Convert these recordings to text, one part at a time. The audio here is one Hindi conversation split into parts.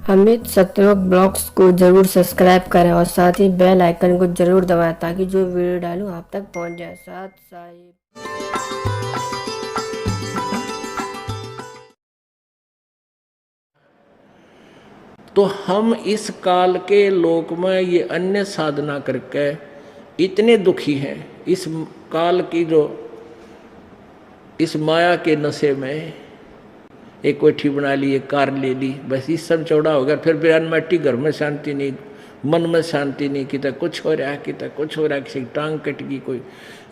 अमित सत्यवक ब्लॉग्स को जरूर सब्सक्राइब करें और साथ ही बेल आइकन को जरूर दबाएं ताकि जो वीडियो डालूं आप तक पहुंच जाए। साथ साहिब तो हम इस काल के लोक में ये अन्य साधना करके इतने दुखी हैं। इस काल की जो इस माया के नशे में एक कोठी बना ली, एक कार ले ली, बस इस सब चौड़ा हो गया। फिर अनमट्टी घर में शांति नहीं, मन में शांति नहीं, कितना कुछ हो रहा है, कितना कुछ हो रहा है, किसी की टांग कट गई कोई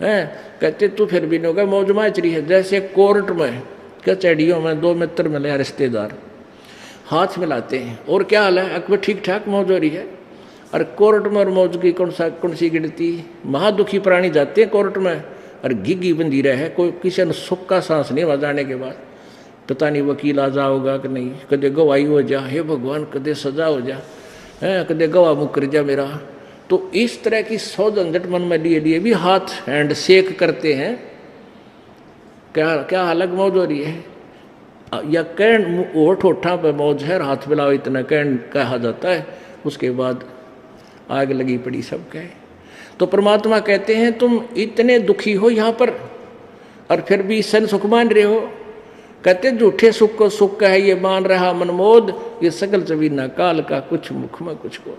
है। कहते तू फिर भी नहीं होगा, मौज माचरी है। जैसे कोर्ट में कचहरियों में दो मित्र मिले रिश्तेदार, हाथ मिलाते हैं और क्या हाल है, अकबर ठीक ठाक मौज हो रही है। और कोर्ट में और मौज की कौन सी गिनती। महादुखी प्राणी जाते हैं कोर्ट में और घिघी बंदी रहे, कोई किसी ने सुख का सांस नहीं जाने के बाद। पता नहीं वकील आ जाओगा कि नहीं, कदे गवाही हो जा, हे भगवान कदे सजा हो जा, है कदे गवाह मुकर जा मेरा। तो इस तरह की सौ झंझट मन में लिए लिए भी हाथ हैंड शेक करते हैं। क्या क्या अलग मौज हो रही है। या कैन ओठ ओठा पे मौज है, हाथ मिलाओ इतना कैन कहा जाता है। उसके बाद आग लगी पड़ी सब कहे। तो परमात्मा कहते हैं तुम इतने दुखी हो यहाँ पर और फिर भी सन सुख मान रहे हो। कहते झूठे सुख को सुख है ये मान रहा मनमोद, ये सकल जमीना काल का कुछ मुख में कुछ को।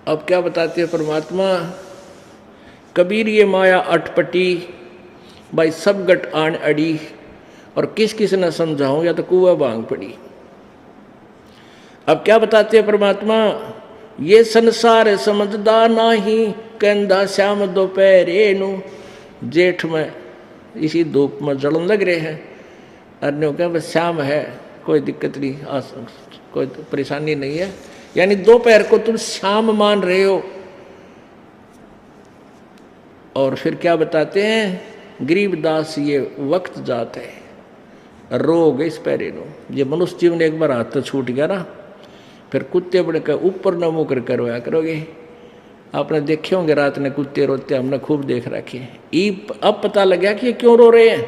अब क्या बताते हैं परमात्मा, कबीर ये माया अटपटी भाई सब गट आन अड़ी, और किस किस न समझाऊं या तो कुआ भांग पड़ी। अब क्या बताते हैं परमात्मा, ये संसार समझदा नाही कहंदा श्याम दोपहरे नु। जेठ में इसी धूप में जलन लग रहे हैं, अन्यों क्या बस शाम है, कोई दिक्कत नहीं, कोई परेशानी नहीं है। यानी दोपहर को तुम शाम मान रहे हो। और फिर क्या बताते हैं, गरीबदास ये वक्त जात है, रोग इस पैरे नो। ये मनुष्य जीवन एक बार हाथ तो छूट गया ना, फिर कुत्ते बढ़कर ऊपर न मुँह कर करवाया करोगे। आपने देखे होंगे रात ने कुत्ते रोते, हमने खूब देख रखे हैं। अब पता लग गया कि ये क्यों रो रहे हैं।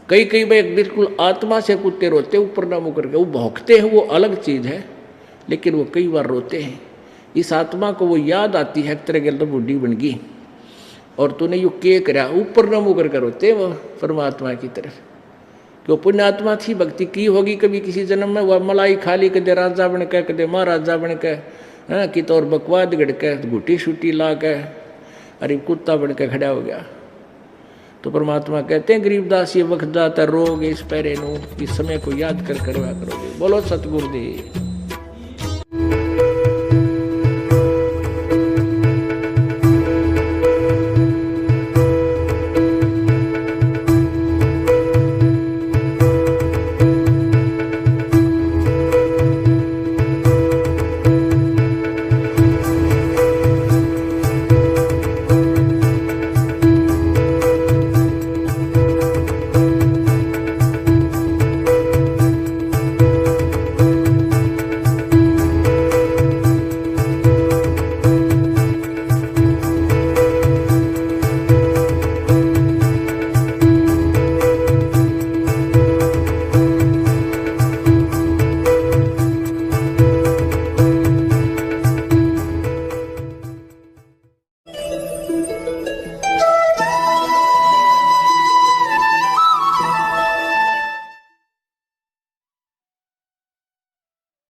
कई बार बिल्कुल आत्मा से कुत्ते रोते ऊपर ना मुँह करके। वो भौंकते हैं वो अलग चीज है, लेकिन वो कई बार रोते हैं। इस आत्मा को वो याद आती है, एक तरह के तो बुढ़ी बन गई और तूने यू के करा, ऊपर ना मुँह करके रोते वो परमात्मा की तरफ। क्यों पुण्यात्मा थी, भक्ति की होगी कभी किसी जन्म में। वह मलाई खाली कदे राजा बन के, कदे महाराजा बन के, हाँ कि तो और बकवाद गड़ के घुटी शूटी ला के अरे कुत्ता बन के खड़ा हो गया। तो परमात्मा कहते हैं गरीबदास ये वक्त जाता रोग इस पैरे नो, इस समय को याद कर करवा करोगे। बोलो सतगुरुदेव।